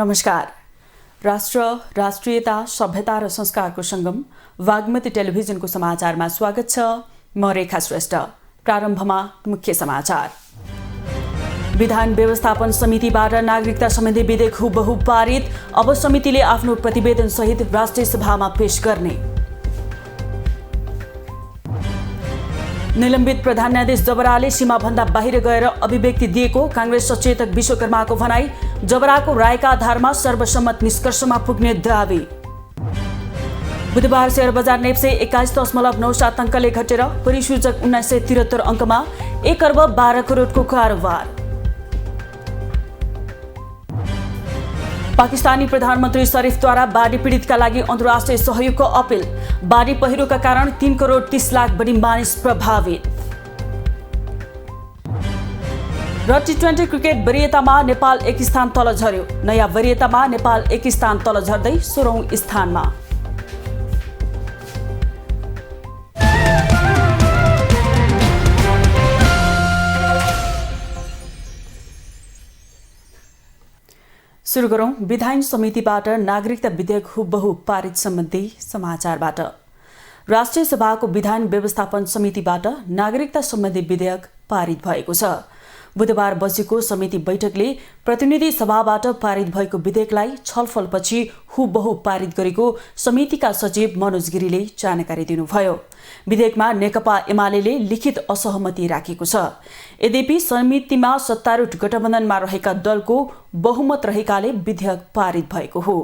नमस्कार। राष्ट्र, राष्ट्रियता, सभ्यता र संस्कारको संगम वाग्मती टेलिभिजनको समाचारमा स्वागत छ। म रेखा श्रेष्ठ। प्रारम्भमा मुख्य समाचार। विधान व्यवस्थापन समितिबाट नागरिकता सम्बन्धी विधेयक हुबहु पारित। अब समितिले आफ्नो प्रतिवेदन सहित राष्ट्रिय सभामा पेश गर्ने। निलम्बित प्रधान न्यायाधीश जबराले सीमाभन्दा बाहिर गएर अभिव्यक्ति दिएको कांग्रेस सचेतक विश्वकर्माको भनाई। जबराको रायका आधारमा सर्वसम्मत निष्कर्षमा पुग्ने दावी। बुधबार शेयर बजार नेप्से 21.97 अङ्कले घटेर परिसूचक 1973 अङ्कमा 1 अर्ब 12 करोडको कारोबार। पाकिस्तानी प्रधानमन्त्री शरीफद्वारा बाढी पीडितका लागि अन्तर्राष्ट्रिय सहयोगको अपील। बाढी पहिरोका कारण 3 करोड 30 लाख बढी मानिस प्रभावित। र टी20 क्रिकेट वरियतामा नेपाल 1 स्थान तल झर्यो। नयाँ वरियतामा नेपाल 1 स्थान तल झर्दै 16औं स्थानमा। सुरु गरौं विधान समितिबाट नागरिकता विधेयक हुबहु पारित सम्बन्धी समाचारबाट। राष्ट्रिय सभाको विधान व्यवस्थापन समितिबाट नागरिकता सम्बन्धी विधेयक पारित भएको छ। बुधबार बसेको समिति बैठकले प्रतिनिधि सभाबाट पारित भएको विधेयकलाई छलफलपछि हुबहु पारित गरेको समितिका सचिव मनोज गिरीले जानकारी दिनुभयो। विधेयकमा नेकपा एमाले लिखित असहमति राखेको छ। यद्यपि समितिमा सत्तारूढ गठबन्धनमा रहेका दलको बहुमत रहेकाले विधेयक पारित भएको हो।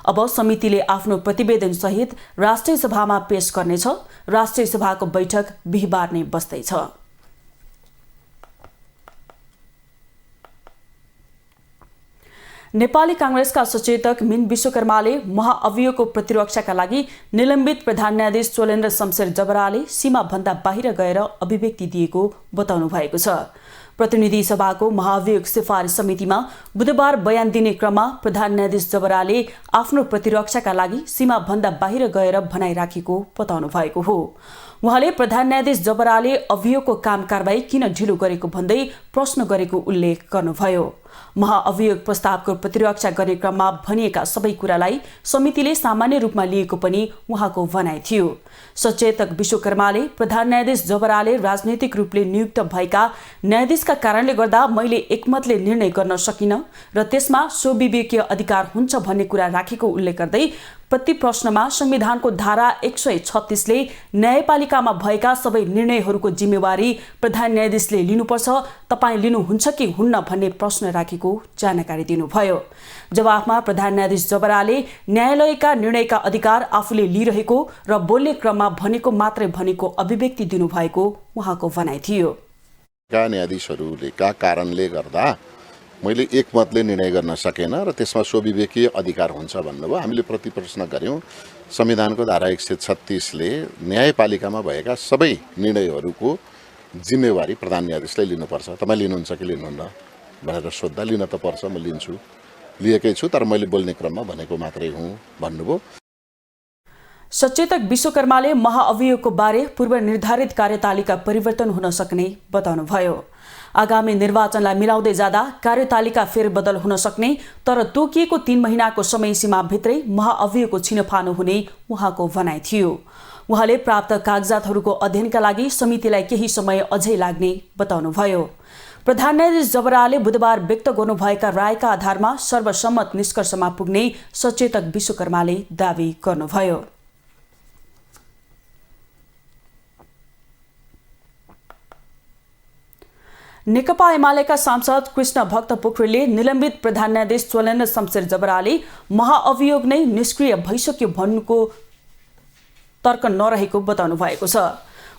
अब समितिले आफ्नो प्रतिवेदन सहित राष्ट्रिय सभामा पेश गर्नेछ। राष्ट्रिय सभाको बैठक बिहीबार नै बस्दैछ। नेपाली कांग्रेसका सचेतक मिन विश्वकर्माले महाअभियोगको प्रतिरक्षाका लागि निलम्बित प्रधान न्यायाधीश चोलेन्द्र शमशेर जबराले सीमाभन्दा बाहिर गएर अभिव्यक्ति दिएको बताउनु भएको छ। प्रतिनिधि सभाको महाअभियोग सिफारिस समितिमा बुधबार बयान दिने क्रममा प्रधान न्यायाधीश जबराले आफ्नो प्रतिरक्षाका लागि सीमाभन्दा बाहिर गएर भनाइ राखेको बताउनु भएको हो। उहाँले प्रधान न्यायाधीश जबराले अभियोगको काम कारबाही किन ढिलो गरेको भन्दै प्रश्न गरेको उल्लेख गर्नुभयो। महाअभियोग प्रस्तावको प्रतिरक्षा गर्ने क्रममा भनिएका सबै कुरालाई समितिले सामान्य रूपमा लिएको पनि उहाँको भनाइ थियो। सचेतक विश्वकर्माले प्रधान न्यायाधीश जबराले राजनैतिक रूपले नियुक्त भएका न्यायाधीशका कारणले गर्दा मैले एकमतले निर्णय गर्न सकिन र त्यसमा स्वविवेकीय अधिकार हुन्छ भन्ने कुरा राखेको उल्लेख गर्दै प्रति प्रश्नमा संविधानको धारा 136 ले न्यायपालिकामा भएका सबै निर्णयहरूको जिम्मेवारी प्रधान न्यायाधीशले लिनुपर्छ, तपाईँ लिनुहुन्छ कि हुन्न भन्ने प्रश्न राखेको जानकारी दिनुभयो। जवाफमा प्रधान न्यायाधीश जबराले न्यायालयका निर्णयका अधिकार आफूले लिइरहेको र बोल्ने क्रममा भनेको मात्रै भनेको अभिव्यक्ति दिनुभएको उहाँको भनाइ थियो। न्यायाधीशहरूले का कारणले गर्दा मैले एकमतले निर्णय गर्न सकेन र त्यसमा स्वविवेकीय अधिकार हुन्छ भन्नुभयो। हामीले प्रतिप्रश्न गर्यौं। संविधानको धारा 136 ले न्यायपालिकामा भएका सबै निर्णयहरूको जिम्मेवारी प्रधान न्यायाधीशले लिनुपर्छ, तपाईँ लिनुहुन्छ कि लिनुहुन्न भनेर सोद्धा लिन त पर्छ, म लिन्छु, लिएकै छु, तर मैले बोल्ने क्रममा भनेको मात्रै हुँ भन्नुभयो। सचेतक विश्वकर्माले महाअभियोगको बारे पूर्व निर्धारित कार्यतालिका परिवर्तन हुन सक्ने बताउनुभयो। आगामी निर्वाचनलाई मिलाउँदै जाँदा कार्यतालिका फेरबदल हुन सक्ने तर तोकिएको 3 महिनाको समय सीमाभित्रै महाअभियोगको छिनोफानो हुने उहाँको भनाइ थियो। उहाँले प्राप्त कागजातहरूको अध्ययनका लागि समितिलाई केही समय अझै लाग्ने बताउनुभयो। प्रधान न्यायाधीश जबराले बुधबार व्यक्त गर्नुभएका रायका आधारमा सर्वसम्मत निष्कर्षमा पुग्ने सचेतक विश्वकर्माले दावी गर्नुभयो। नेकपा एमालेका सांसद कृष्ण भक्त पोखरेलले निलम्बित प्रधान न्यायाधीश चोलेन्द्र शमशेर जबराले महाअभियोग नै निष्क्रिय भइसक्यो भन्नुको तर्क नरहेको बताउनु भएको छ।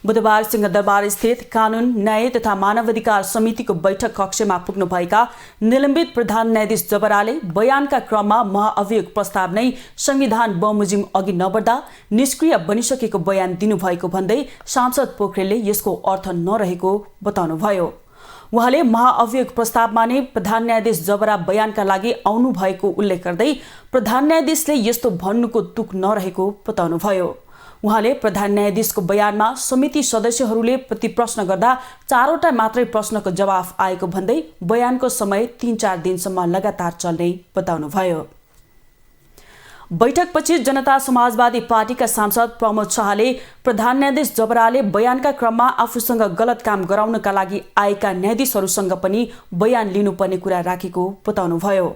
बुधबार सिंहदरबार स्थित कानून, न्याय तथा मानवाधिकार समितिको बैठक कक्षमा पुग्नुभएका निलम्बित प्रधान न्यायाधीश जबराले बयानका क्रममा महाअभियोग प्रस्ताव नै संविधान बमोजिम अघि नबढ्दा निष्क्रिय बनिसकेको बयान दिनुभएको भन्दै सांसद पोखरेलले यसको अर्थ नरहेको बताउनुभयो। उहाँले महाअभियोग प्रस्तावमा नै प्रधान न्यायाधीश जबरा बयानका लागि आउनु भएको उल्लेख गर्दै प्रधान न्यायाधीशले यस्तो भन्नुको तुक नरहेको बताउनुभयो। उहाँले प्रधान न्यायाधीशको बयानमा समिति सदस्यहरूले प्रतिप्रश्न गर्दा 4वटा मात्रै प्रश्नको जवाफ आएको भन्दै बयानको समय 3-4 दिनसम्म लगातार चल्ने बताउनुभयो। बैठकपछि जनता समाजवादी पार्टीका सांसद प्रमोद शाहले प्रधान न्यायाधीश जबराले बयानका क्रममा आफूसँग गलत काम गराउनका लागि आएका न्यायाधीशहरूसँग पनि बयान लिनुपर्ने कुरा राखेको बताउनुभयो।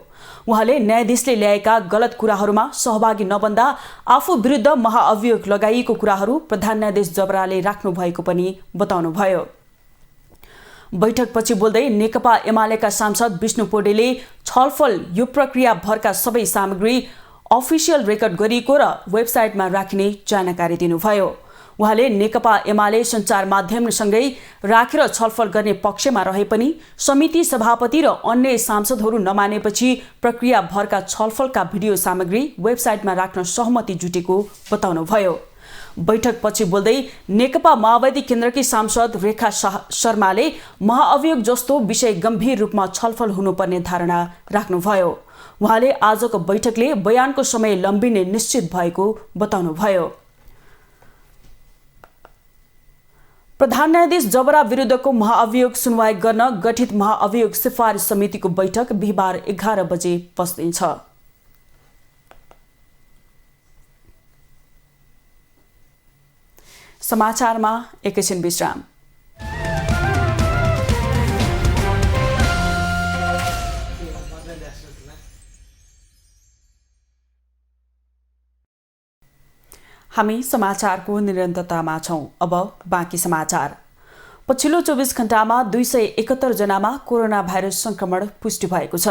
उहाँले न्यायाधीशले ल्याएका गलत कुराहरूमा सहभागी नबन्दा आफू विरुद्ध महाअभियोग लगाइएको कुराहरू प्रधान न्यायाधीश जबराले राख्नु भएको पनि बताउनुभयो। बैठकपछि बोल्दै नेकपा एमालेका सांसद विष्णु पौडेलले छलफल यो प्रक्रिया भरका सबै सामग्री अफिसियल रेकर्ड गरिएको र वेबसाइटमा राखिने जानकारी दिनुभयो। उहाँले नेकपा एमाले सञ्चार माध्यमसँगै राखेर छलफल गर्ने पक्षमा रहे पनि समिति सभापति र अन्य सांसदहरू नमानेपछि प्रक्रिया भरका छलफलका भिडियो सामग्री वेबसाइटमा राख्न सहमति जुटेको बताउनुभयो। बैठकपछि बोल्दै नेकपा माओवादी केन्द्रकी सांसद रेखा शर्माले महाअभियोग जस्तो विषय गम्भीर रूपमा छलफल हुनुपर्ने धारणा राख्नुभयो। उहाँले आजको बैठकले बयानको समय लम्बिने निश्चित भएको बताउनुभयो। प्रधान न्यायाधीश जबरा विरुद्धको महाअभियोग सुनवाई गर्न गठित महाअभियोग सिफारिस समितिको बैठक बिहिबार 11 बजे बस्दैछ। समाचारमा एकैछिन विश्राम। हामी समाचारको निरन्तरतामा छौं। अब बाँकी समाचार। पछिल्लो 24 घण्टामा 271 जनामा कोरोना भाइरस संक्रमण पुष्टि भएको छ।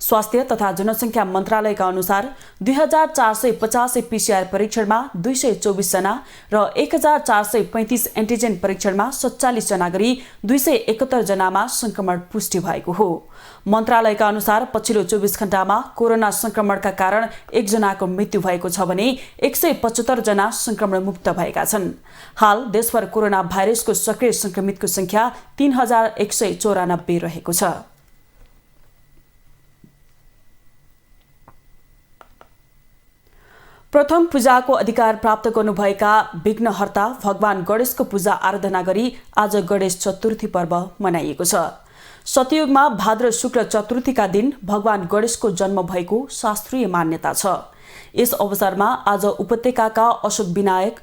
स्वास्थ्य तथा जनसङ्ख्या मन्त्रालयका अनुसार 2485 पीसीआर परीक्षणमा 224 जना र 1435 एन्टिजेन परीक्षणमा 47 जना गरी 271 जनामा संक्रमण पुष्टि भएको हो। मन्त्रालयका अनुसार पछिल्लो 24 घण्टामा कोरोना संक्रमणका कारण 1 जनाको मृत्यु भएको छ भने 175 जना संक्रमण मुक्त भएका छन्। हाल देशभर कोरोना भाइरसको सक्रिय संक्रमितको संख्या 3194 रहेको छ। प्रथम पूजाको अधिकार प्राप्त गर्नुभएका विघ्नहर्ता भगवान गणेशको पूजा आराधना गरी आज गणेश चतुर्थी पर्व मनाइएको छ। सतयुगमा भाद्र शुक्ल चतुर्थीका दिन भगवान गणेशको जन्म भएको शास्त्रीय मान्यता छ। यस अवसरमा आज उपत्यकाका अशोक विनायक,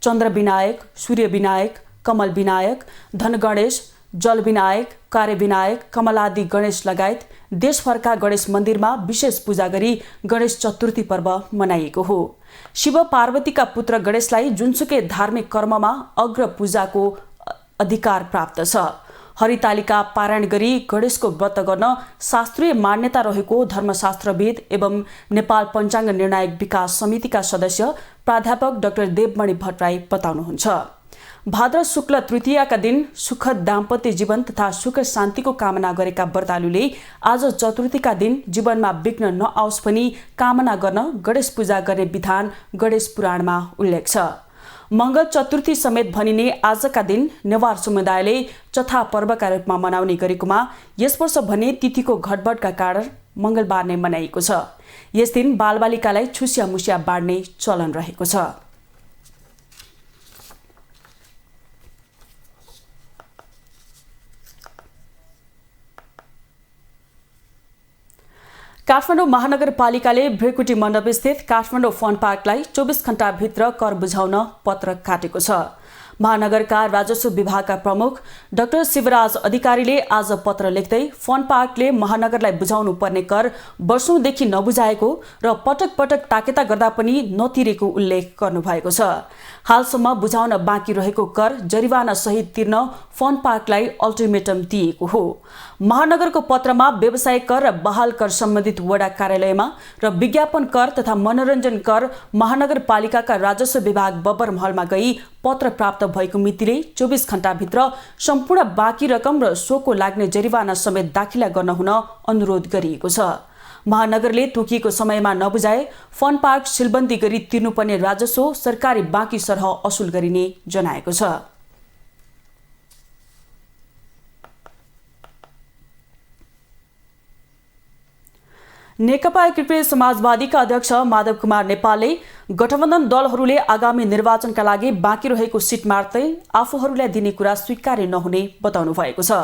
चन्द्र विनायक, सूर्य विनायक, कमल विनायक, धन गणेश, जल विनायक, कार्य विनायक, कमलादि गणेश लगायत देशभरका गणेश मन्दिरमा विशेष पूजा गरी गणेश चतुर्थी पर्व मनाइएको हो। शिव पार्वतीका पुत्र गणेशलाई जुनसुकै धार्मिक कर्ममा अग्र पूजाको अधिकार प्राप्त छ। हरितालिका पारायण गरी गणेशको व्रत गर्न शास्त्रीय मान्यता रहेको धर्मशास्त्रविद एवं नेपाल पञ्चाङ्ग निर्णायक विकास समितिका सदस्य प्राध्यापक डाक्टर देवमणि भट्टराई बताउनुहुन्छ। भाद्र शुक्ल तृतीयाका दिन सुखद दाम्पत्य जीवन तथा सुख शान्तिको कामना गरेका व्रतालुले आज चतुर्थीका दिन जीवनमा विघ्न नआओस् भनी कामना गर्न गणेश पूजा गर्ने विधान गणेश पुराणमा उल्लेख छ। मंगल चतुर्थी समेत भनिने आजका दिन नेवार समुदायले चथा पर्वका रूपमा मनाउने गरेकोमा यस वर्ष भने तिथिको घटबडका कारण मंगलबार नै मनाइएको छ। यस दिन बालबालिकालाई छुस्या मुस्या बाँड्ने चलन रहेको छ। काठमाडौँ महानगरपालिकाले भ्रेकुटी मण्डप स्थित काठमाडौँ फन पार्कलाई 24 घण्टाभित्र कर बुझाउन पत्र काटेको छ। महानगरका राजस्व विभागका प्रमुख डाक्टर शिवराज अधिकारीले आज पत्र लेख्दै फन पार्कले महानगरलाई बुझाउनु पर्ने कर वर्षौंदेखि नबुझाएको र पटक पटक ताकेता गर्दा पनि नतिरेको उल्लेख गर्नुभएको छ। हालसम्म बुझाउन बाँकी रहेको कर जरिवाना सहित तिर्न फन पार्कलाई अल्टिमेटम दिएको हो। महानगरको पत्रमा व्यवसायिक कर र बहाल कर सम्बन्धित वडा कार्यालयमा र विज्ञापन कर तथा मनोरञ्जन कर महानगरपालिकाका राजस्व विभाग बब्बर महलमा गई पत्र प्राप्त भएको मितिले 24 घण्टाभित्र सम्पूर्ण बाँकी रकम र सोको लाग्ने जरिवाना समेत दाखिला गर्न हुन अनुरोध गरिएको छ। महानगरले तोकिएको समयमा नबुझाए फन पार्क सिलबन्दी गरी तिर्नुपर्ने राजस्व सरकारी बाँकी सरह असुल गरिने जनाएको छ। नेकपा एकीकृत समाजवादीका अध्यक्ष माधव कुमार नेपालले गठबन्धन दलहरूले आगामी निर्वाचनका लागि बाँकी रहेको सिट मार्दै आफूहरूलाई दिने कुरा स्वीकार्य नहुने बताउनु भएको छ।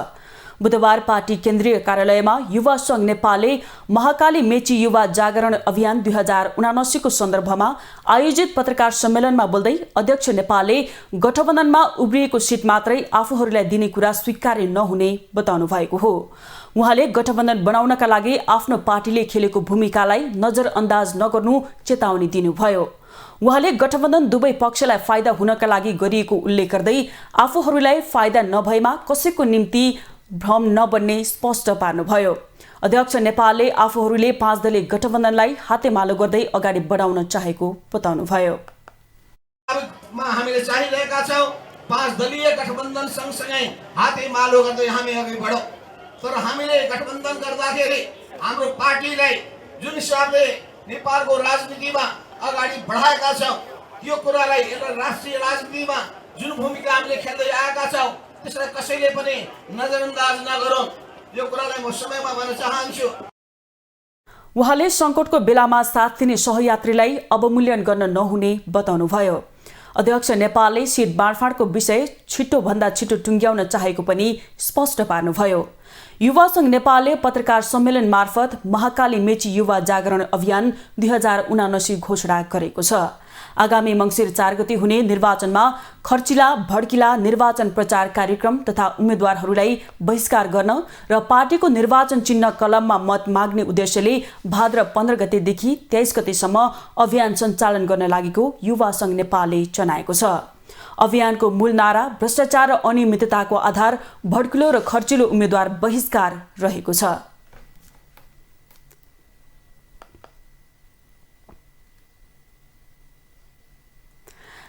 बुधबार पार्टी केन्द्रीय कार्यालयमा युवा संघ नेपालले महाकाली मेची युवा जागरण अभियान 2079 को सन्दर्भमा आयोजित पत्रकार सम्मेलनमा बोल्दै अध्यक्ष नेपालले गठबन्धनमा उब्रिएको सिट मात्रै आफूहरूलाई दिने कुरा स्वीकार्य नहुने बताउनु भएको हो। उहाँले गठबन्धन बनाउनका लागि आफ्नो पार्टीले खेलेको भूमिकालाई नजरअन्दाज नगर्नु चेतावनी दिनुभयो। उहाँले गठबन्धन दुवै पक्षलाई फाइदा हुनका लागि गरिएको उल्लेख गर्दै आफूहरूलाई फाइदा नभएमा कसैको निम्ति भ्रम नबन्ने स्पष्ट पार्नुभयो। अध्यक्ष नेपालले आफूहरूले 5 दलीय गठबन्धनलाई हातेमालो गर्दै अगाडि बढाउन चाहेको बताउनुभयो। हामीले चाहिरहेका छौं 5 दलीय गठबन्धन सँगसँगै हातेमालो गर्दै हामी अगाडि बढौं। तर हामीले गठबन्धन गर्दाखेरि हाम्रो पार्टीलाई जुन हिसाबले नेपालको राजनीतिमा अगाडि बढाएका छौं यो कुरालाई राष्ट्रिय राजनीतिमा जुन भूमिका हामीले खेल्दै आएका छौं त्यसलाई कसैले पनि नजरअन्दाज नगरौं। यो कुरालाई म समयमा भन्न चाहन्छु। उहाँले सङ्कटको बेलामा साथ दिने सहयात्रीलाई अवमूल्यन गर्न नहुने बताउनुभयो। अध्यक्ष नेपालले सिट बाँडफाँडको विषय छिटोभन्दा छिटो टुङ्ग्याउन चाहेको पनि स्पष्ट पार्नुभयो। युवा संघ नेपालले पत्रकार सम्मेलन मार्फत महाकाली मेची युवा जागरण अभियान 2079 घोषणा गरेको छ। आगामी मङ्सिर 4 गते हुने निर्वाचनमा खर्चिला भड्किला निर्वाचन प्रचार कार्यक्रम तथा उम्मेद्वारहरूलाई बहिष्कार गर्न र पार्टीको निर्वाचन चिन्ह कलममा मत माग्ने उद्देश्यले भाद्र 15 गतेदेखि 23 गतेसम्म अभियान सञ्चालन गर्न लागेको युवा संघ नेपालले जनाएको छ। अभियानको मूल नारा भ्रष्टाचार र अनियमितताको आधार भड्किलो र खर्चिलो उम्मेद्वार बहिष्कार रहेको छ।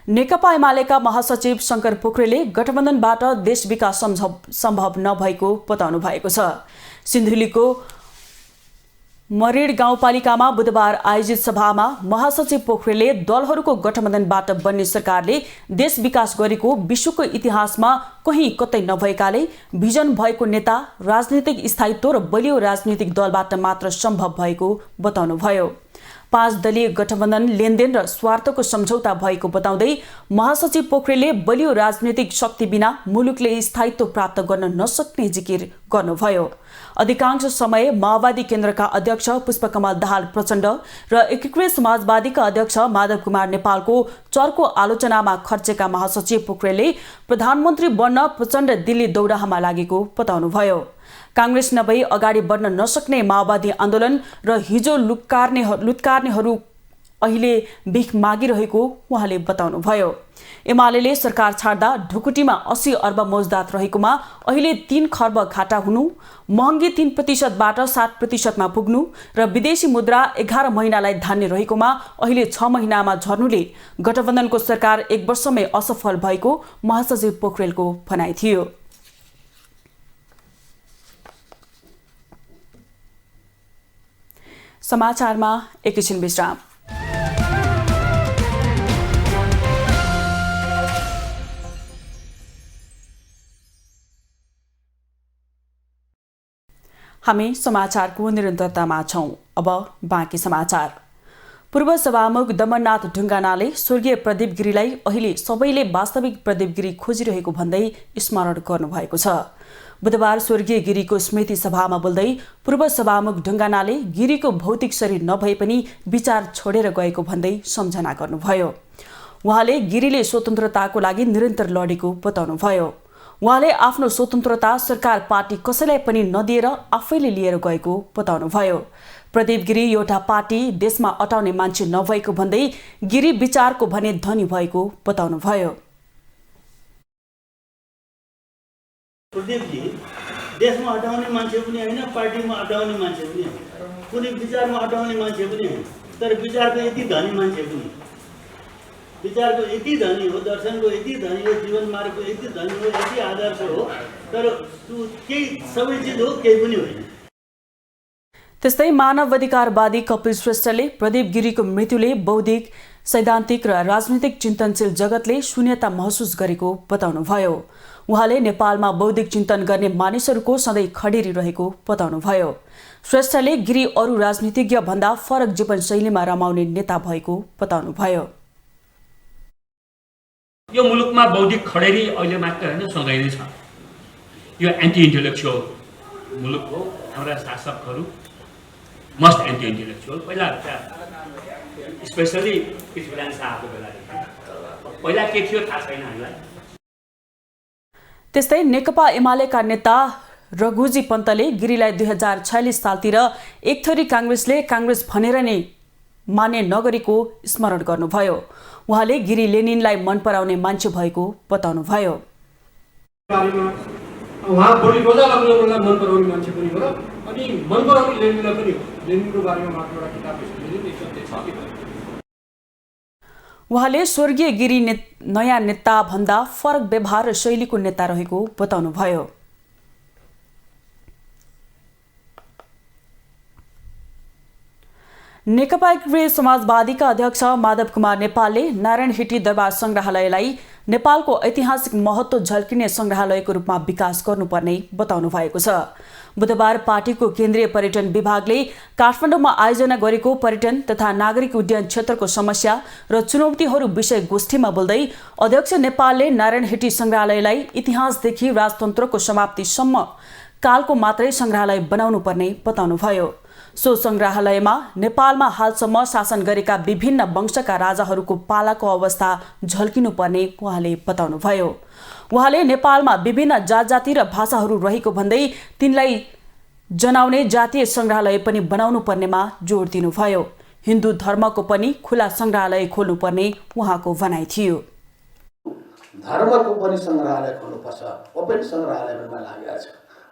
नेकपा एमालेका महासचिव शंकर पोखरेलले गठबन्धनबाट देश विकास सम्भव नभएको बताउनु भएको छ। सिन्धुलीको मरेड गाउँपालिकामा बुधबार आयोजित सभामा महासचिव पोखरेलले दलहरूको गठबन्धनबाट बन्ने सरकारले देश विकास गरेको विश्वको इतिहासमा कहीँ कतै नभएकाले भिजन भएको नेता राजनीतिक स्थायित्व र बलियो राजनीतिक दलबाट मात्र सम्भव भएको बताउनुभयो। 5 दलीय गठबन्धन लेनदेन र स्वार्थको सम्झौता भएको बताउँदै महासचिव पोखरेलले बलियो राजनीतिक शक्ति बिना मुलुकले स्थायित्व प्राप्त गर्न नसक्ने जिकिर गर्नुभयो। अधिकांश समय माओवादी केन्द्रका अध्यक्ष पुष्पकमल दाहाल प्रचण्ड र एकीकृत समाजवादीका अध्यक्ष माधव कुमार नेपालको चर्को आलोचनामा खर्चेका महासचिव पोखरेलले प्रधानमन्त्री बन्न प्रचण्ड दिल्ली दौडाहमा लागेको बताउनुभयो। कांग्रेस नभई अगाडि बढ्न नसक्ने माओवादी आन्दोलन र हिजो लुत्कार्नेहरू अहिले भिख मागिरहेको उहाँले बताउनुभयो। एमालेले सरकार छाड्दा ढुकुटीमा 80 अर्ब मौजदात रहेकोमा अहिले 3 खर्ब घाटा हुनु, महँगी 3% बाट 7% मा पुग्नु र विदेशी मुद्रा 11 महिनालाई धान्ने रहेकोमा अहिले 6 महिनामा झर्नुले गठबन्धनको सरकार 1 वर्षमै असफल भएको महासचिव पोखरेलको भनाइ थियो। समाचारमा एकैछिन विश्राम। हामी समाचारको निरन्तरतामा छौं। अब बाँकी समाचार। पूर्व सभामुख दमननाथ ढुङ्गानाले स्वर्गीय प्रदीप गिरीलाई अहिले सबैले वास्तविक प्रदीप गिरी खोजिरहेको भन्दै स्मरण गर्नुभएको छ। बुधबार स्वर्गीय गिरीको स्मृति सभामा बोल्दै पूर्व सभामुख ढुङ्गानाले गिरीको भौतिक शरीर नभए पनि विचार छोडेर गएको भन्दै सम्झना गर्नुभयो। उहाँले गिरीले स्वतन्त्रताको लागि निरन्तर लडेको बताउनुभयो। उहाँले आफ्नो स्वतन्त्रता सरकार पार्टी कसैलाई पनि नदिएर आफैले लिएर गएको बताउनुभयो। प्रदीप गिरी एउटा पार्टी देशमा अटाउने मान्छे नभएको भन्दै गिरी विचारको भने धनी भएको बताउनुभयो। प्रदीपजी देशमा अटाउने मान्छे पनि होइन, पार्टीमा अटाउने मान्छे पनि होइन, कुनै विचारमा अटाउने मान्छे पनि होइन, तर विचारको यति धनी मान्छे पनि, विचारको यति धनी हो, दर्शनको यति धनी हो, जीवन मार्गको यति धनी हो, यति आदर्श हो, तर केही सबै चिज हो, केही पनि होइन। त्यस्तै मानव अधिकारवादी कपिल श्रेष्ठले प्रदीप गिरीको मृत्युले बौद्धिक सैद्धान्तिक र राजनीतिक चिन्तनशील जगतले शून्यता महसुस गरेको बताउनुभयो। उहाँले नेपालमा बौद्धिक चिन्तन गर्ने मानिसहरूको सधैँ खडेरी रहेको बताउनुभयो। श्रेष्ठले गिरी अरू राजनीतिज्ञ भन्दा फरक जीवनशैलीमा रमाउने नेता भएको बताउनुभयो। यो मुलुकमा बौद्धिक खडेरी अहिले मात्र होइन, सधैँ नै छ। यो एन्टी इन्टेलेक्चुअल मुलुक हो। हाम्रा शासकहरू मस्ट एन्टी इन्टेलेक्चुअल। पहिला स्पेसली पृथ्वीनारायण शाहको बेलादेखि पहिला के थियो थाहा छैन हामीलाई। त्यस्तै नेकपा एमालेका नेता रघुजी पन्तले गिरीलाई 2046 सालतिर एक थरी काङ्ग्रेसले काङ्ग्रेस भनेर नै मान्ने नगरेको स्मरण गर्नुभयो। उहाँले गिरी लेनिनलाई मन पराउने मान्छे भएको बताउनुभयो। उहाँ बढी रोजा लाग्नेलाई मन पराउने मान्छे पनि हो र अनि मन पराउने लेनिनलाई पनि हो। लेनिनको बारेमा मात्र एउटा किताब छ। उहाँले स्वर्गीय गिरी नयाँ नेता भन्दा फरक व्यवहार र शैलीको नेता रहेको बताउनुभयो। नेकपा एकीकृत समाजवादीका अध्यक्ष माधव कुमार नेपालले नारायण हिटी दरबार संग्रहालयलाई नेपालको ऐतिहासिक महत्त्व झल्किने संग्रहालयको रूपमा विकास गर्नुपर्ने बताउनु भएको छ। बुधबार पार्टीको केन्द्रीय पर्यटन विभागले काठमाडौँमा आयोजना गरेको पर्यटन तथा नागरिक उड्डयन क्षेत्रको समस्या र चुनौतीहरू विषय गोष्ठीमा बोल्दै अध्यक्ष नेपालले नारायण हिटी संग्रहालयलाई इतिहासदेखि राजतन्त्रको समाप्तिसम्म कालको मात्रै संग्रहालय बनाउनु पर्ने बताउनुभयो। सो संग्रहालयमा नेपालमा हालसम्म शासन गरेका विभिन्न वंशका राजाहरूको पालाको अवस्था झल्किनु पर्ने उहाँले बताउनुभयो। उहाँले नेपालमा विभिन्न जातजाति र भाषाहरू रहेको भन्दै तिनलाई जनाउने जातीय संग्रहालय पनि बनाउनु पर्नेमा जोड दिनुभयो। हिन्दू धर्मको पनि खुला संग्रहालय खोल्नुपर्ने उहाँको भनाइ थियो। धर्मको पनि संग्रहालय खोल्नुपर्छ। ओपन संग्रहालय पनि लागेको छ।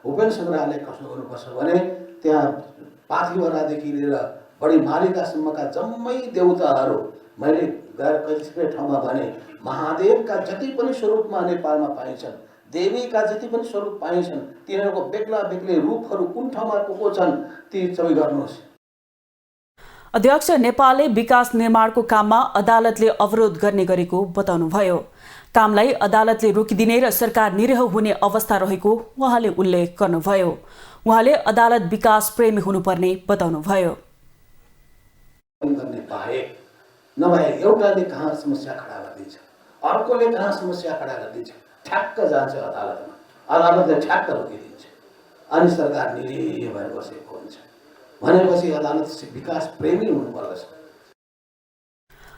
ओपन संग्रहालय कसो गर्नुपर्छ भने त्यहाँ पाथिभरादेखि लिएर बढी मालिकासम्मका जम्मै देवताहरू मैले गएर कतिपय ठाउँमा भने महादेवका जति पनि स्वरूपमा नेपालमा पाइन्छन्, देवीका जति पनि स्वरूप पाइन्छन्, तिनीहरूको बेग्ला बेग्लै रूपहरू कुन ठाउँमा को छन् ती सबै गर्नुहोस्। अध्यक्ष नेपालले विकास निर्माणको काममा अदालतले अवरोध गर्ने गरेको बताउनुभयो। कामलाई अदालतले रोकिदिने र सरकार निरह हुने अवस्था रहेको उहाँले उल्लेख गर्नुभयो। उहाँले अदालत विकास प्रेमी हुनुपर्ने बताउनुभयो। नभए एउटाले कहाँ समस्या खडा गरिदिन्छ, अर्कोले कहाँ समस्या खडा गरिदिन्छ, ठ्याक्क जान्छ अदालतमा, अदालतले ठ्याक्क रोकिदिन्छ अनि सरकार निरह भएर बसेको हुन्छ। भनेपछि अदालत विकास प्रेमी हुनुपर्दछ।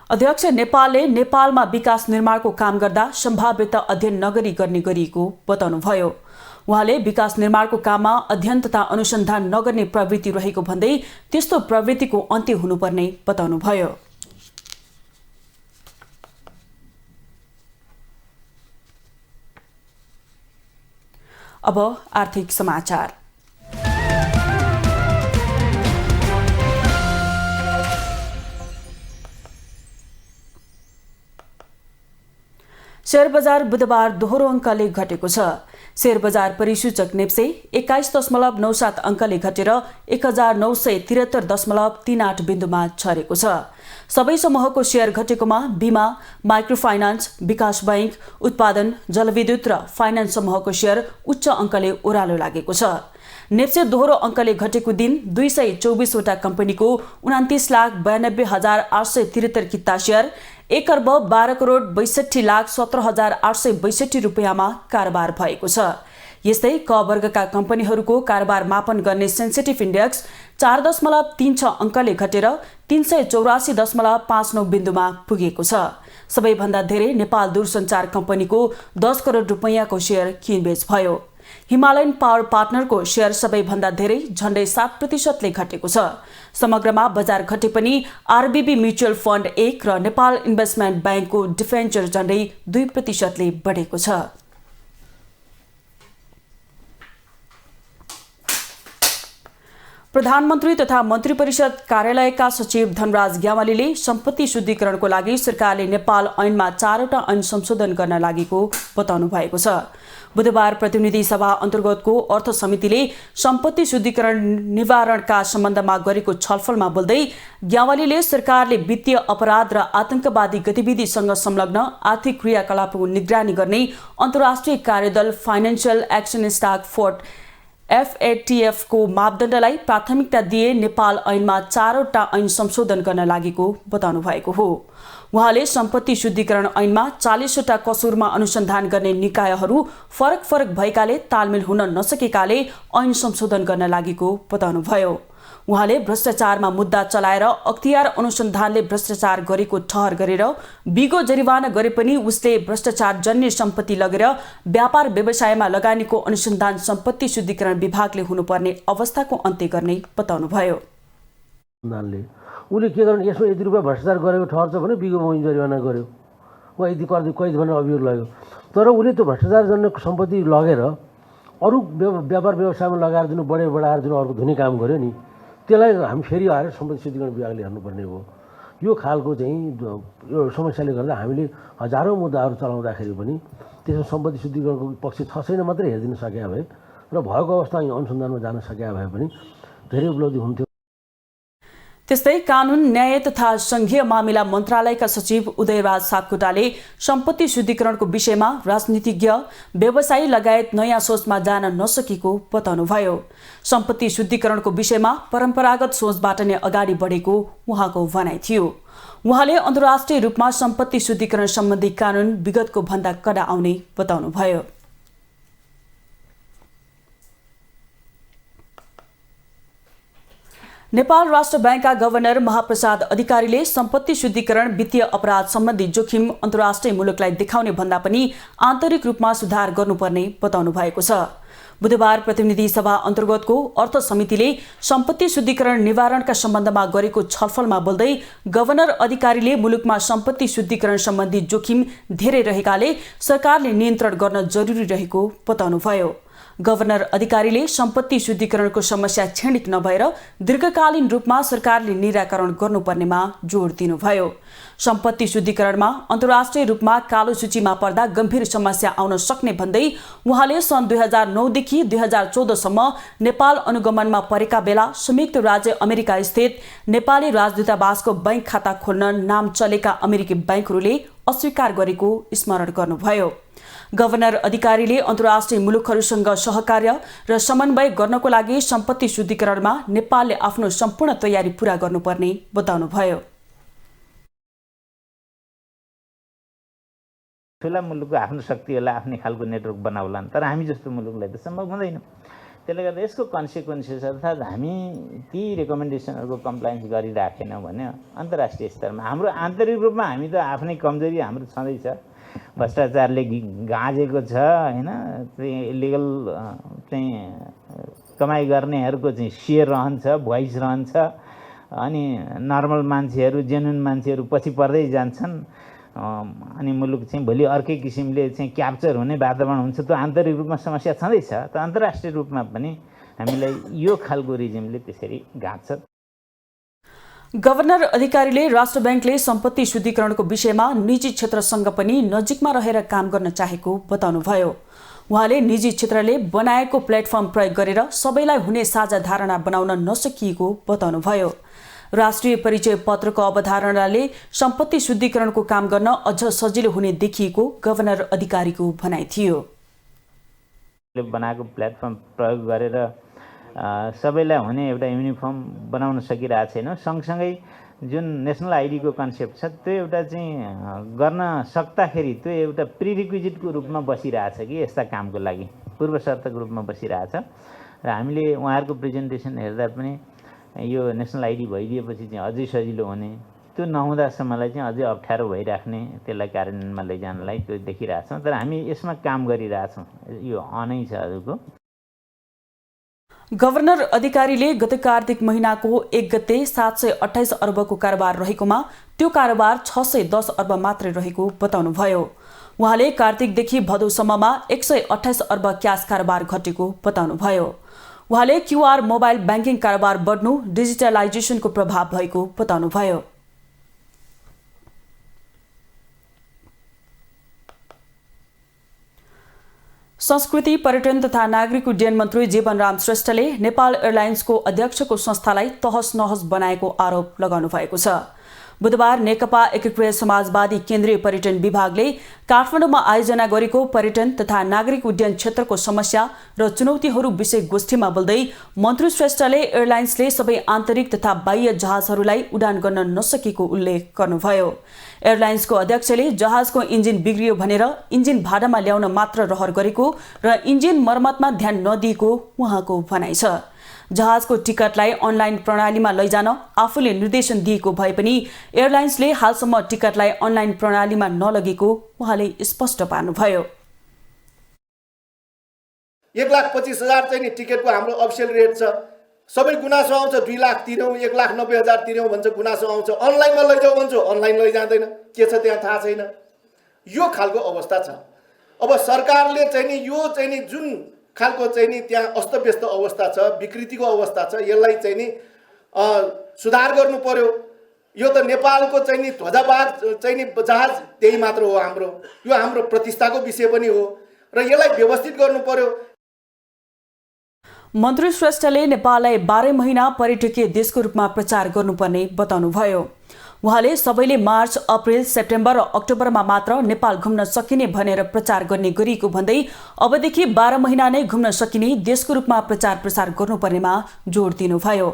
अध्यक्ष नेपालले नेपालमा विकास निर्माणको काम गर्दा सम्भाव्यता अध्ययन नगरी गर्ने गरिएको बताउनुभयो। उहाँले विकास निर्माणको काममा अध्ययन तथा अनुसन्धान नगर्ने प्रवृत्ति रहेको भन्दै त्यस्तो प्रवृत्तिको अन्त्य हुनुपर्ने बताउनुभयो। अब आर्थिक समाचार। शेयर बजार बुधबार दोहोरो अङ्कले घटेको छ। शेयर बजार परिसूचक नेप्से 21.97 अङ्कले घटेर 1973.38 बिन्दुमा छरेको छ। सबै समूहको शेयर घटेकोमा बीमा, माइक्रोफाइनान्स, विकास बैंक, उत्पादन, जलविद्युत र फाइनान्स समूहको शेयर उच्च अङ्कले ओह्रालो लागेको छ। नेप्से दोहोरो अङ्कले घटेको दिन 224 वटा कम्पनीको 29,92,873 किता शेयर 1,12,62,17,862 रुपियाँमा कारोबार भएको छ। यस्तै क वर्गका कम्पनीहरूको कारोबार मापन गर्ने सेन्सिटिभ इन्डेक्स 4.36 अङ्कले घटेर 384.59 बिन्दुमा पुगेको छ। सबैभन्दा धेरै नेपाल दूरसञ्चार कम्पनीको 10 करोड रुपियाँको शेयर किनबेच भयो। हिमालयन पावर पार्टनरको शेयर सबैभन्दा धेरै झण्डै 7% घटेको छ। समग्रमा बजार घटे पनि आरबीबी म्युचुअल फन्ड 1 र नेपाल इन्भेस्टमेन्ट ब्याङ्कको डिफेन्चर झण्डै 2% बढेको छ। प्रधानमन्त्री तथा मन्त्री परिषद कार्यालयका सचिव धनराज ग्यावालीले सम्पत्ति शुद्धिकरणको लागि सरकारले नेपाल ऐनमा 4वटा ऐन संशोधन गर्न लागेको बताउनु भएको छ। बुधबार प्रतिनिधि सभा अन्तर्गतको अर्थ समितिले सम्पत्ति शुद्धिकरण निवारणका सम्बन्धमा गरेको छलफलमा बोल्दै ग्यावालीले सरकारले वित्तीय अपराध र आतंकवादी गतिविधिसँग संलग्न आर्थिक क्रियाकलापको निगरानी गर्ने अन्तर्राष्ट्रिय कार्यदल financial action task force FATF को मापदण्डलाई प्राथमिकता दिए नेपाल ऐनमा 4वटा ऐन संशोधन गर्न लागेको बताउनु भएको हो। उहाँले सम्पत्ति शुद्धिकरण ऐनमा 40वटा कसुरमा अनुसन्धान गर्ने निकायहरू फरक भएकाले तालमेल हुन नसकेकाले ऐन संशोधन गर्न लागेको बताउनुभयो। उहाँले भ्रष्टाचारमा मुद्दा चलाएर अख्तियार अनुसन्धानले भ्रष्टाचार गरेको ठहर गरेर बिगो जरिवाना गरे पनि उसले भ्रष्टाचार जन्य सम्पत्ति लगेर व्यापार व्यवसायमा लगानीको अनुसन्धान सम्पत्ति शुद्धिकरण विभागले हुनुपर्ने अवस्थाको अन्त्य गर्ने बताउनुभयो। उसले के गर्नु, यसमा यति रुपियाँ भ्रष्टाचार गरेको ठहर छ भने बिगो बमोजिम जरिवाना गर्यो, वा यति कैद भनेर अभियोग लाग्यो। तर उसले त्यो भ्रष्टाचार जन्य सम्पत्ति लगेर अरू व्यापार व्यवसायमा लगाएर जुन बढाएर जुन अर्को धुने काम गर्यो नि, त्यसलाई हामी फेरि आएर सम्पत्ति शुद्धिकरण विभागले हेर्नुपर्ने हो। यो खालको चाहिँ यो समस्याले गर्दा हामीले हजारौँ मुद्दाहरू चलाउँदाखेरि पनि त्यसमा सम्पत्ति शुद्धिकरणको पक्ष छ छैन मात्रै हेरिदिन सके भए र भएको अवस्था अनुसन्धानमा जान सके भए पनि धेरै उपलब्धि हुन्थ्यो। त्यस्तै कानुन न्याय तथा संघीय मामिला मन्त्रालयका सचिव उदयराज सापकोटाले सम्पत्ति शुद्धिकरणको विषयमा राजनीतिज्ञ व्यवसायी लगायत नयाँ सोचमा जान नसकेको बताउनुभयो। सम्पत्ति शुद्धिकरणको विषयमा परम्परागत सोचबाट नै अगाडि बढेको उहाँको भनाइ थियो। उहाँले अन्तर्राष्ट्रिय रूपमा सम्पत्ति शुद्धिकरण सम्बन्धी कानुन विगतको भन्दा कडा आउने बताउनुभयो। नेपाल राष्ट्र बैंकका गभर्नर महाप्रसाद अधिकारीले सम्पत्ति शुद्धिकरण वित्तीय अपराध सम्बन्धी जोखिम अन्तर्राष्ट्रिय मुलुकलाई देखाउने भन्दा पनि आन्तरिक रूपमा सुधार गर्नुपर्ने बताउनु भएको छ। बुधबार प्रतिनिधि सभा अन्तर्गतको अर्थ समितिले सम्पत्ति शुद्धिकरण निवारणका सम्बन्धमा गरेको छलफलमा बोल्दै गभर्नर अधिकारीले मुलुकमा सम्पत्ति शुद्धिकरण सम्बन्धी जोखिम धेरै रहेकाले सरकारले नियन्त्रण गर्न जरुरी रहेको बताउनुभयो। गभर्नर अधिकारीले सम्पत्ति शुद्धिकरणको समस्या क्षणिक नभएर दीर्घकालीन रूपमा सरकारले निराकरण गर्नुपर्नेमा जोड दिनुभयो। सम्पत्ति शुद्धिकरणमा अन्तर्राष्ट्रिय रूपमा कालो सूचीमा पर्दा गम्भीर समस्या आउन सक्ने भन्दै उहाँले सन् 2009 देखि 2014 सम्म नेपाल अनुगमनमा परेका बेला संयुक्त राज्य अमेरिका स्थित नेपाली राजदूतावासको बैंक खाता खोल्न नाम चलेका अमेरिकी बैंकहरूले अस्वीकार गरेको स्मरण गर्नुभयो। गभर्नर अधिकारीले अन्तर्राष्ट्रिय मुलुकहरूसँग सहकार्य र समन्वय गर्नको लागि सम्पत्ति शुद्धिकरणमा नेपालले आफ्नो सम्पूर्ण तयारी पूरा गर्नुपर्ने बताउनुभयो। ठुला मुलुकको आफ्नो शक्ति होला, आफ्नै खालको नेटवर्क बनाउलान्, तर हामी जस्तो मुलुकलाई त सम्भव हुँदैन। त्यसले गर्दा यसको कन्सिक्वेन्सेस अर्थात् हामी ती रेकमेन्डेसनहरूको कम्प्लायन्स गरिराखेनौँ भने अन्तर्राष्ट्रिय स्तरमा हाम्रो आन्तरिक रूपमा हामी त आफ्नै कमजोरी हाम्रो छँदैछ। भ्रष्टाचारले गाँजेको छ हैन, इलिगल चाहिँ कमाइ गर्नेहरूको चाहिँ सेयर रहन्छ, भोइस रहन्छ, अनि नर्मल मान्छेहरू जेन्युन मान्छेहरू पछि पर्दै जान्छन्, अनि मुलुक चाहिँ भोलि अर्कै किसिमले चाहिँ क्याप्चर हुने वातावरण हुन्छ। त्यो आन्तरिक रूपमा समस्या छँदैछ। त अन्तर्राष्ट्रिय रूपमा पनि हामीलाई यो खालको रिजिमले त्यसरी गाँच्छ। गभर्नर अधिकारीले राष्ट्र बैंकले सम्पत्ति शुद्धिकरणको विषयमा निजी क्षेत्रसँग पनि नजिकमा रहेर काम गर्न चाहेको बताउनुभयो। उहाँले निजी क्षेत्रले बनाएको प्लेटफर्म प्रयोग गरेर सबैलाई हुने साझा धारणा बनाउन नसकिएको बताउनुभयो। राष्ट्रिय परिचय पत्रको अवधारणाले सम्पत्ति शुद्धिकरणको काम गर्न अझ सजिलो हुने देखिएको गभर्नर अधिकारीको भनाइ थियो। बनाएको प्लेटफर्म प्रयोग गरेर सबैलाई हुने एउटा युनिफर्म बनाउन सकिरहेको छैन। सँगसँगै जुन नेसनल आइडीको कन्सेप्ट छ त्यो एउटा चाहिँ गर्न सक्दाखेरि त्यो एउटा प्रिरिक्विजिटको रूपमा बसिरहेछ कि यस्ता कामको लागि पूर्व शर्तको रूपमा बसिरहेछ। र हामीले उहाँहरूको प्रेजेन्टेसन हेर्दा पनि यो नेसनल आइडी भइदिएपछि चाहिँ अझै सजिलो हुने, त्यो नहुँदासम्मलाई चाहिँ अझै अप्ठ्यारो भइराख्ने, त्यसलाई कार्यान्वयनमा लैजानलाई त्यो देखिरहेछौँ। तर हामी यसमा काम गरिरहेछौँ, यो अनै छ हजुरको। गभर्नर अधिकारीले गत कार्तिक महिनाको 1 गते 728 अर्बको कारोबार रहेकोमा त्यो कारोबार 610 अर्ब मात्रै रहेको बताउनुभयो। उहाँले कार्तिकदेखि भदौसम्ममा 128 अर्ब क्यास कारोबार घटेको बताउनुभयो। उहाँले क्यूआर मोबाइल ब्याङ्किङ कारोबार बढ्नु डिजिटलाइजेसनको प्रभाव भएको बताउनुभयो। संस्कृति, पर्यटन तथा नागरिक उड्डयन मन्त्री जीवनराम श्रेष्ठले नेपाल एयरलाइन्सको अध्यक्षको संस्थालाई तहस नहस बनाएको आरोप लगाउनु भएको छ। बुधबार नेकपा एकीकृत समाजवादी केन्द्रीय पर्यटन विभागले काठमाडौँमा आयोजना गरेको पर्यटन तथा नागरिक उड्डयन क्षेत्रको समस्या र चुनौतीहरू विषय गोष्ठीमा बोल्दै मन्त्री श्रेष्ठले एयरलाइन्सले सबै आन्तरिक तथा बाह्य जहाजहरूलाई उडान गर्न नसकेको उल्लेख गर्नुभयो। एयरलाइन्सको अध्यक्षले जहाजको इन्जिन बिग्रियो भनेर इन्जिन भाडामा ल्याउन मात्र रहर गरेको र इन्जिन मर्मतमा ध्यान नदिएको उहाँको भनाइ छ। जहाजको टिकटलाई अनलाइन प्रणालीमा लैजान आफूले निर्देशन दिएको भए पनि एयरलाइन्सले हालसम्म टिकटलाई अनलाइन प्रणालीमा नलगेको उहाँले स्पष्ट पार्नुभयो। 1,25,000 चाहिँ नि टिकटको हाम्रो अफिसियल रेट छ। सबै गुनासो आउँछ 2 लाख तिरौँ 1,90,000 तिरौँ भन्छ, गुनासो आउँछ। अनलाइनमा लैजाऊ भन्छु, अनलाइन लैजाँदैन, के छ त्यहाँ थाहा छैन। यो खालको अवस्था छ। अब सरकारले चाहिँ नि यो चाहिँ नि जुन खालको चाहिँ नि त्यहाँ अस्तव्यस्त अवस्था छ, विकृतिको अवस्था छ, यसलाई चाहिँ नि सुधार गर्नु पर्यो। यो त नेपालको चाहिँ नि ध्वजावाहक चाहिँ नि जहाज त्यही मात्र हो हाम्रो, यो हाम्रो प्रतिष्ठाको विषय पनि हो र यसलाई व्यवस्थित गर्नु पर्यो। मन्त्री श्रेष्ठले नेपाललाई 12 महिना पर्यटकीय देशको रूपमा प्रचार गर्नुपर्ने बताउनुभयो। उहाँले सबैले मार्च, अप्रिल, सेप्टेम्बर र अक्टोबरमा मात्र नेपाल घुम्न सकिने भनेर प्रचार गर्ने गरिएको भन्दै अबदेखि 12 महिना नै घुम्न सकिने देशको रूपमा प्रचार प्रसार गर्नुपर्नेमा जोड दिनुभयो।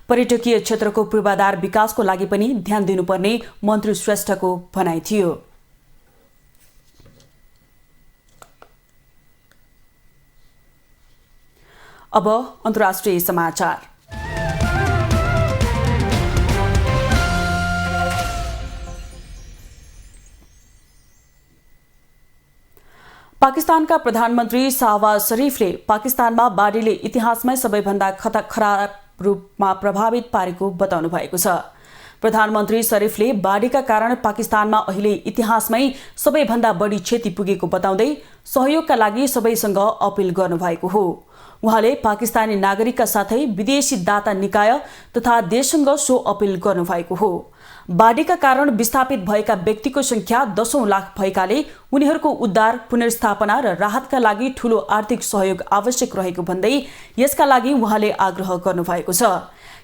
पर्यटकीय क्षेत्रको पूर्वाधार विकासको लागि पनि ध्यान दिनुपर्ने मन्त्री श्रेष्ठको भनाइ थियो। अब अन्तर्राष्ट्रिय समाचार। पाकिस्तानका प्रधानमन्त्री शाहबाज शरीफले पाकिस्तानमा बाढीले इतिहासमै सबैभन्दा खराब रूपमा प्रभावित पारेको बताउनु भएको छ। प्रधानमन्त्री शरीफले बाढीका कारण पाकिस्तानमा अहिले इतिहासमै सबैभन्दा बढी क्षति पुगेको बताउँदै सहयोगका लागि सबैसँग अपील गर्नुभएको हो। उहाँले पाकिस्तानी नागरिकका साथै विदेशी दाता निकाय तथा देशसँग सो अपील गर्नुभएको हो। बाढीका कारण विस्थापित भएका व्यक्तिको संख्या 10 लाख भएकाले उनीहरूको उद्धार, पुनर्स्थापना र राहतका लागि ठूलो आर्थिक सहयोग आवश्यक रहेको भन्दै यसका लागि उहाँले आग्रह गर्नुभएको छ।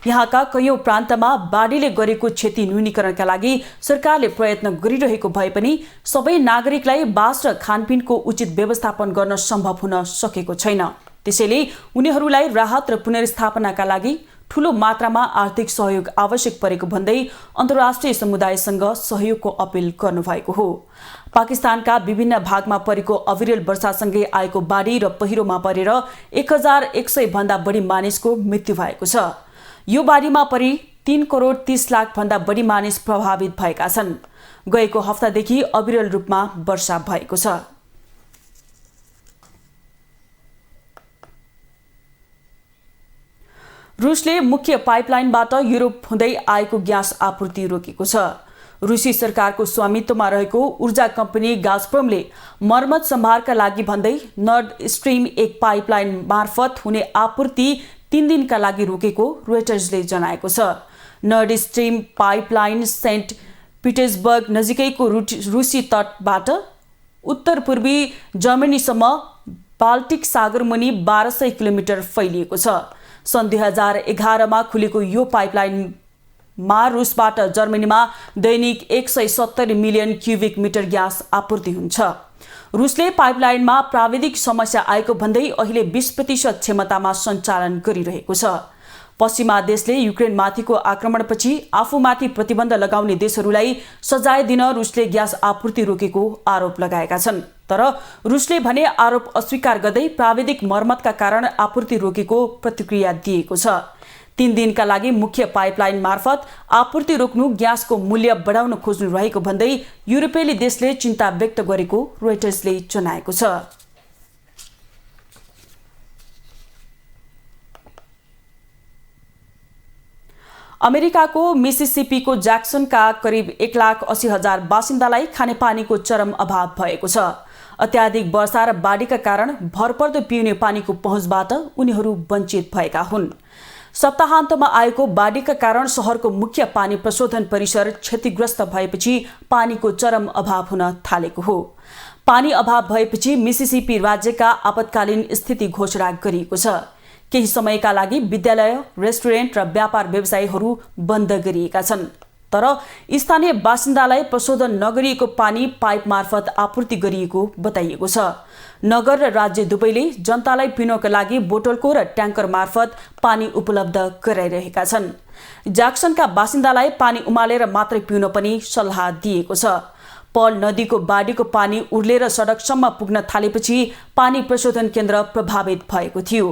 यहाँका कयौं प्रान्तमा बाढीले गरेको क्षति न्यूनीकरणका लागि सरकारले प्रयत्न गरिरहेको भए पनि सबै नागरिकलाई बास र खानपिनको उचित व्यवस्थापन गर्न सम्भव हुन सकेको छैन। त्यसैले उनीहरूलाई राहत र पुनर्स्थापनाका लागि ठूलो मात्रामा आर्थिक सहयोग आवश्यक परेको भन्दै अन्तर्राष्ट्रिय समुदायसँग सहयोगको अपील गर्नुभएको हो। पाकिस्तानका विभिन्न भागमा परेको अविरल वर्षासँगै आएको बाढी र पहिरोमा परेर 1100 भन्दा बढी मानिसको मृत्यु भएको छ। यो बाढीमा परि 3 करोड 30 लाख भन्दा बढी मानिस प्रभावित भएका छन्। गएको हप्तादेखि अविरल रूपमा वर्षा भएको छ। रुसले मुख्य पाइपलाइनबाट युरोप हुँदै आएको ग्यास आपूर्ति रोकेको छ। रुसी सरकारको स्वामित्वमा रहेको ऊर्जा कम्पनी गाजप्रोमले मर्मत सम्भारका लागि भन्दै नर्ड स्ट्रिम 1 पाइपलाइन मार्फत हुने आपूर्ति 3 दिनका लागि रोकेको रोइटर्सले जनाएको छ। Nord Stream pipeline Saint Petersburg नजिकैको रुसी तटबाट उत्तर पूर्वी जर्मनीसम्म बाल्टिक सागर मुनि 1200 किलोमिटर फैलिएको छ। सन् 2011 मा खुलेको यो पाइपलाइनमा रुसबाट जर्मनीमा दैनिक 170 मिलियन क्युबिक मिटर ग्यास आपूर्ति हुन्छ। रुसले पाइपलाइनमा प्राविधिक समस्या आएको भन्दै अहिले 20% क्षमतामा सञ्चालन गरिरहेको छ। पश्चिमा देशले युक्रेनमाथिको आक्रमणपछि आफूमाथि प्रतिबन्ध लगाउने देशहरूलाई सजाय दिन रुसले ग्यास आपूर्ति रोकेको आरोप लगाएका छन्। तर रुसले भने आरोप अस्वीकार गर्दै प्राविधिक मर्मतका कारण आपूर्ति रोकेको प्रतिक्रिया दिएको छ। 3 दिनका लागि मुख्य पाइपलाइन मार्फत आपूर्ति रोक्नु ग्यासको मूल्य बढाउन खोज्नु रहेको भन्दै युरोपेली देशले चिन्ता व्यक्त गरेको रोइटर्सले जनाएको छ। अमेरिकाको मिसिसिपीको ज्याक्सनका करिब 1,80,000 बासिन्दालाई खानेपानीको चरम अभाव भएको छ। अत्याधिक वर्षा र बाढीका कारण भरपर्दो पिउने पानीको पहुँचबाट उनीहरू वञ्चित भएका हुन्। सप्ताहान्तमा आएको बाढीका कारण शहरको मुख्य पानी प्रशोधन परिसर क्षतिग्रस्त भएपछि पानीको चरम अभाव हुन थालेको हो। पानी अभाव भएपछि मिसिसिपी राज्यका आपतकालीन स्थिति घोषणा गरिएको छ। केही समयका लागि विद्यालय, रेस्टुरेन्ट र व्यापार व्यवसायहरू बन्द गरिएका छन्। तर स्थानीय बासिन्दालाई प्रशोधन नगरिएको पानी पाइप मार्फत आपूर्ति गरिएको बताइएको छ। नगर र राज्य दुवैले जनतालाई पिउनका लागि बोतलको र ट्याङ्कर मार्फत पानी उपलब्ध गराइरहेका छन्। ज्याक्सनका बासिन्दालाई पानी उमालेर मात्रै पिउन पनि सल्लाह दिएको छ। पर्ल नदीको बाढीको पानी उर्लेर सडकसम्म पुग्न थालेपछि पानी प्रशोधन केन्द्र प्रभावित भएको थियो।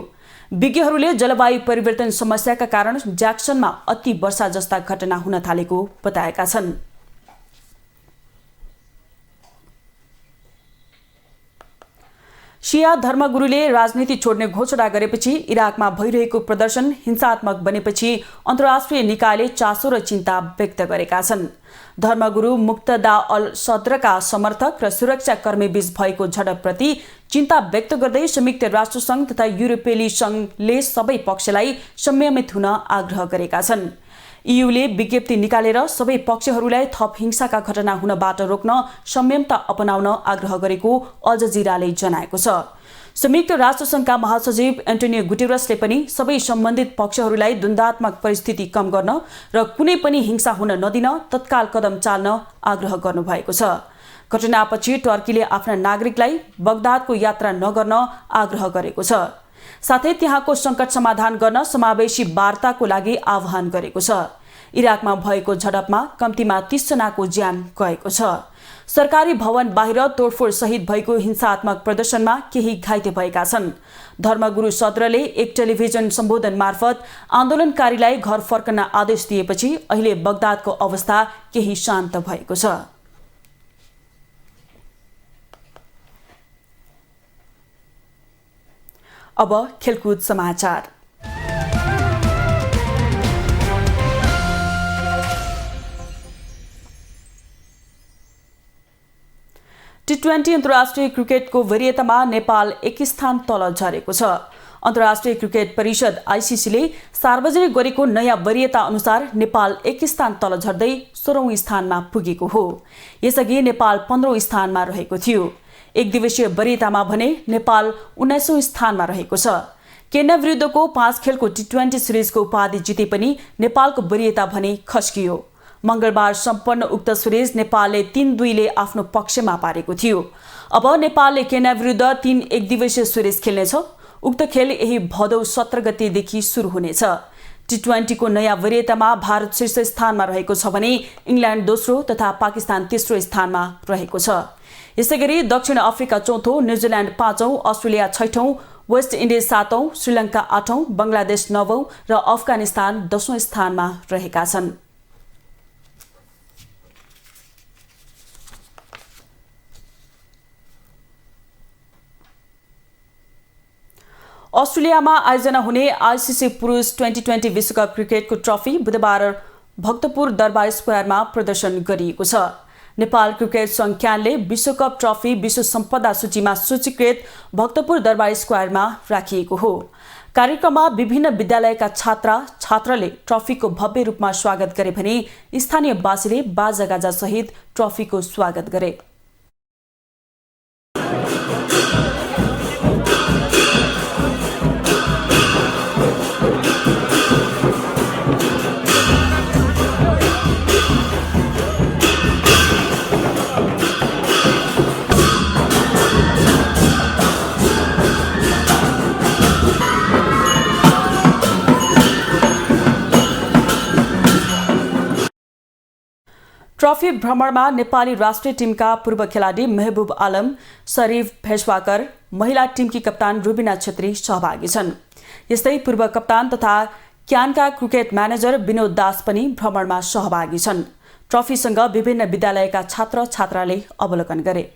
विज्ञहरूले जलवायु परिवर्तन समस्याका कारण ज्याक्सनमा अति वर्षा जस्ता घटना हुन थालेको बताएका छन्। शिया धर्मगुरुले राजनीति छोड्ने घोषणा गरेपछि इराकमा भइरहेको प्रदर्शन हिंसात्मक बनेपछि अन्तर्राष्ट्रिय निकायले चासो र चिन्ता व्यक्त गरेका छन्। धर्मगुरु मुक्तदा अल सद्रका समर्थक र सुरक्षाकर्मी बीच भएको झडपप्रति चिन्ता व्यक्त गर्दै संयुक्त राष्ट्रसङ्घ तथा युरोपेली सङ्घले सबै पक्षलाई संयमित हुन आग्रह गरेका छन्। ईयूले विज्ञप्ति निकालेर सबै पक्षहरूलाई थप हिंसाका घटना हुनबाट रोक्न संयमता अपनाउन आग्रह गरेको अल जजिराले जनाएको छ। संयुक्त राष्ट्रसङ्घका महासचिव एन्टोनियो गुटेरसले पनि सबै सम्बन्धित पक्षहरूलाई द्वन्द्वात्मक परिस्थिति कम गर्न र कुनै पनि हिंसा हुन नदिन तत्काल कदम चाल्न आग्रह गर्नुभएको छ। घटनापछि टर्कीले आफ्ना नागरिकलाई बगदादको यात्रा नगर्न आग्रह गरेको छ। साथै त्यहाँको सङ्कट समाधान गर्न समावेशी वार्ताको लागि आह्वान गरेको छ। इराकमा भएको झडपमा कम्तीमा 30 जनाको ज्यान गएको छ। सरकारी भवन बाहिर तोडफोड सहित भएको हिंसात्मक प्रदर्शनमा केही घाइते भएका छन्। धर्मगुरु सद्रले एक टेलिभिजन सम्बोधन मार्फत आन्दोलनकारीलाई घर फर्कन आदेश दिएपछि अहिले बगदादको अवस्था केही शान्त भएको छ। अब खेलकुद समाचार। टी20 अन्तर्राष्ट्रिय क्रिकेटको वरियतामा नेपाल 1 स्थान तल झरेको छ। अन्तर्राष्ट्रिय क्रिकेट परिषद आईसीसीले सार्वजनिक गरेको नयाँ वरियता अनुसार नेपाल 1 स्थान तल झर्दै 16औं स्थानमा पुगेको हो। यसअघि नेपाल 15औं स्थानमा रहेको थियो। एक दिवसीय वरियतामा भने नेपाल 19औं स्थानमा रहेको छ। केन्या विरुद्धको 5 खेलको टी20 सिरिजको उपाधि जिते पनि नेपालको वरियता भने खस्कियो। मंगलबार सम्पन्न उक्त सिरिज नेपालले 3-2ले आफ्नो पक्षमा पारेको थियो। अब नेपालले केन्या विरुद्ध 3 एकदिवसीय सिरिज खेल्नेछ। उक्त खेल यही भदौ 17 गतेदेखि सुरु हुनेछ। टी20 को नयाँ वरियतामा भारत शीर्ष स्थानमा रहेको छ भने इङ्ल्यान्ड दोस्रो तथा पाकिस्तान तेस्रो स्थानमा रहेको छ। यसैगरी दक्षिण अफ्रिका चौथो, न्युजिल्यान्ड 5औं, अस्ट्रेलिया 6औं, वेस्ट इन्डिज 7औं, श्रीलङ्का 8औं, बंगलादेश 9औं र अफगानिस्तान 10औं स्थानमा रहेका छन्। अस्ट्रेलियामा आयोजना हुने आईसीसी पुरुष 2020 विश्वकप क्रिकेटको ट्रफी बुधबार भक्तपुर दरबार स्क्वायरमा प्रदर्शन गरिएको छ। नेपाल क्रिकेट संघ क्यानले विश्वकप ट्रफी विश्व सम्पदा सूचीमा सूचीकृत भक्तपुर दरबार स्क्वायरमा राखिएको हो। कार्यक्रममा विभिन्न विद्यालयका छात्रले ट्रफीको भव्य रूपमा स्वागत गरे भने स्थानीयवासीले बाजागाजा सहित ट्रफीको स्वागत गरे। ट्रफी भ्रमणमा नेपाली राष्ट्रिय टिमका पूर्व खेलाडी महबुब आलम, शरीफ भेषवाकर, महिला टिमकी कप्तान रुबिना छेत्री सहभागी छन्। यस्तै पूर्व कप्तान तथा क्यानका क्रिकेट म्यानेजर विनोद दास पनि भ्रमणमा सहभागी छन्। ट्रफीसँग विभिन्न विद्यालयका छात्र-छात्राले अवलोकन गरे।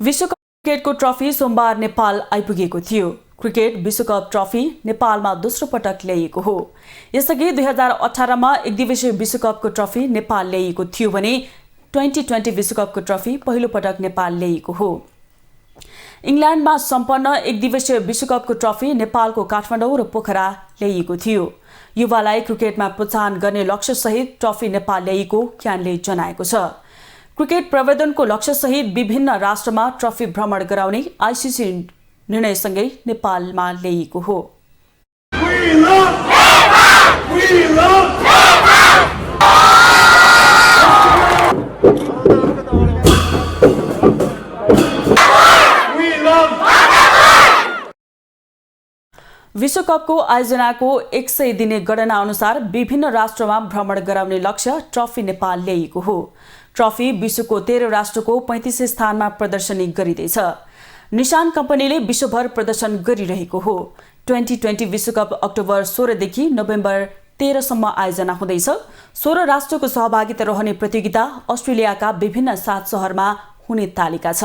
विश्वकप क्रिकेटको ट्रफी सोमबार नेपाल आइपुगेको थियो। क्रिकेट विश्वकप ट्रफी नेपालमा दोस्रो पटक ल्याइएको हो। यसअघि 2018मा एकदिवसीय विश्वकपको ट्रफी नेपाल ल्याइएको थियो भने 2020 विश्वकपको ट्रफी पहिलो पटक नेपाल ल्याइएको हो। इङ्ल्यान्डमा सम्पन्न एकदिवसीय विश्वकपको ट्रफी नेपालको काठमाडौँ र पोखरा ल्याइएको थियो। युवालाई क्रिकेटमा प्रोत्साहन गर्ने लक्ष्यसहित ट्रफी नेपाल ल्याइएको क्यानले जनाएको छ। क्रिकेट प्रवर्धनको लक्ष्यसहित विभिन्न राष्ट्रमा ट्रफी भ्रमण गराउने आइसिसी निर्णयसँगै नेपालमा ल्याइएको हो। विश्वकपको आयोजनाको 100 दिने गणना अनुसार विभिन्न राष्ट्रमा भ्रमण गराउने लक्ष्य ट्रफी नेपाल ल्याइएको हो। ट्रफी विश्वको 13 राष्ट्रको 35 स्थानमा प्रदर्शनी गरिँदैछ। निशान कम्पनीले विश्वभर प्रदर्शन गरिरहेको हो। 2020 विश्वकप अक्टोबर 16 देखि नोभेम्बर 13 सम्म आयोजना हुँदैछ। 16 राष्ट्रको सहभागिता रहने प्रतियोगिता अस्ट्रेलियाका विभिन्न 7 शहरमा हुने तालिका छ।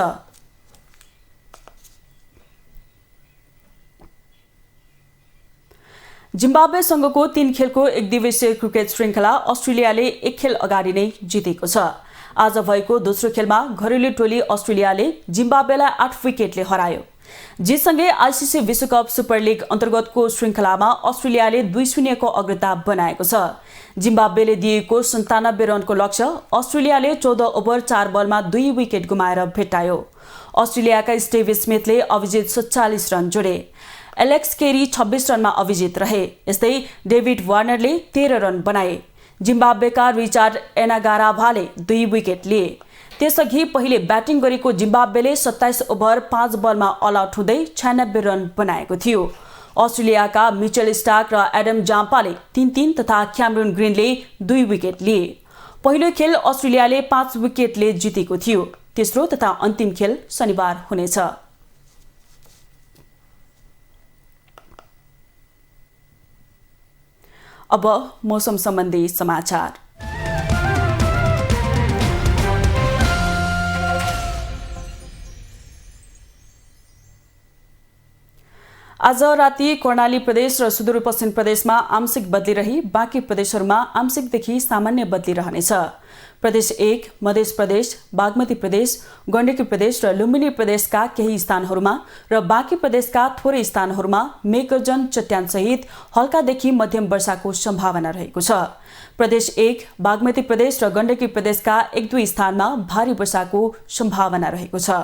जिम्बाब्वेसँगको 3 खेलको एकदिवसीय क्रिकेट श्रृङ्खला अस्ट्रेलियाले 1 खेल अगाडि नै जितेको छ। आज भएको दोस्रो खेलमा घरेलु टोली अस्ट्रेलियाले जिम्बाब्वेलाई 8 विकेटले हरायो। जितसँगै आइसिसी विश्वकप सुपर लिग अन्तर्गतको श्रृङ्खलामा अस्ट्रेलियाले 2-0 को अग्रता बनाएको छ। जिम्बाब्वेले दिएको 97 रनको लक्ष्य अस्ट्रेलियाले 14 ओभर 4 बलमा 2 विकेट गुमाएर भेट्टायो। अस्ट्रेलियाका स्टिभ स्मिथले अभिजित 47 रन जोडे। एलेक्स केरी 26 रनमा अभिजित रहे। यस्तै डेभिड वार्नरले 13 रन बनाए। जिम्बाब्वेका रिचार्ड एनागाराभाले 2 विकेट लिए। त्यसअघि पहिले ब्याटिङ गरेको जिम्बाब्वेले 27 ओभर 5 बलमा अल आउट हुँदै 96 रन बनाएको थियो। अस्ट्रेलियाका मिचेल स्टार्क र एडम जाम्पाले 3-3 तथा क्यामरुन ग्रिनले 2 विकेट लिए। पहिलो खेल अस्ट्रेलियाले 5 विकेटले जितेको थियो। तेस्रो तथा अन्तिम खेल शनिबार हुनेछ। अब मौसम सम्बन्धी समाचार। आज राति कर्णाली प्रदेश र सुदूरपश्चिम प्रदेशमा आंशिक बदली रही बाँकी प्रदेशहरूमा आंशिकदेखि सामान्य बदली रहनेछ। प्रदेश 1, मध्य प्रदेश, बागमती प्रदेश, गण्डकी प्रदेश र लुम्बिनी प्रदेशका केही स्थानहरूमा र बाँकी प्रदेशका थोरै स्थानहरूमा मेघगर्जन चट्यानसहित हल्कादेखि मध्यम वर्षाको सम्भावना रहेको छ। प्रदेश 1, बागमती प्रदेश र गण्डकी प्रदेशका 1-2 स्थानमा भारी वर्षाको सम्भावना रहेको छ।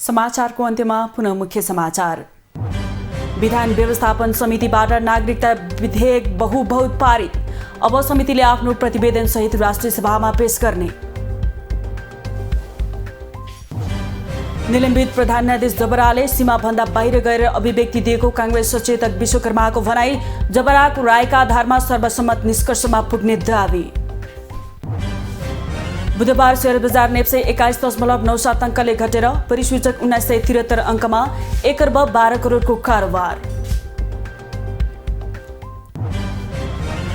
समाचारको अन्त्यमा पुनः मुख्य समाचार। विधान व्यवस्थापन समितिबाट नागरिकता विधेयक बहुमत पारित। अब समितिले आफ्नो प्रतिवेदन सहित राष्ट्रिय सभामा पेश गर्ने। निलम्बित प्रधान न्यायाधीश जबराले सीमाभन्दा बाहिर गएर अभिव्यक्ति दिएको कांग्रेस सचेतक विश्वकर्माको भनाई। जबराको रायका आधारमा सर्वसम्मत निष्कर्षमा पुग्ने दावी। बुधबार शेयर बजार नेप्से 21.97 अङ्कले घटेर परिसूचक 1973 अङ्कमा 1 अर्ब 12 करोडको कारोबार।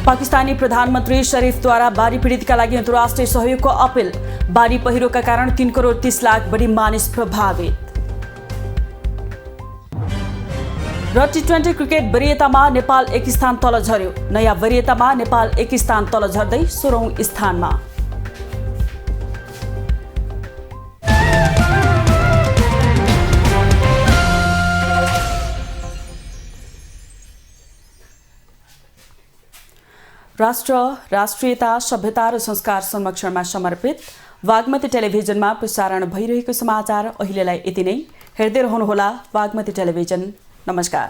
पाकिस्तानी प्रधानमन्त्री शरीफद्वारा बाढी पीडितका लागि अन्तर्राष्ट्रिय सहयोगको अपील। बाढी पहिरोका कारण 3 करोड 30 लाख बढी मानिस प्रभावित। र टी20 क्रिकेट वरियतामा नेपाल 1 स्थान तल झर्यो। नयाँ वरियतामा नेपाल 1 स्थान तल झर्दै 16औं स्थानमा। राष्ट्र, राष्ट्रियता, सभ्यता र संस्कार संरक्षणमा समर्पित वाग्मती टेलिभिजनमा प्रसारण भइरहेको समाचार अहिलेलाई यति नै। हेर्दै रहनुहोला वाग्मती टेलिभिजन। नमस्कार।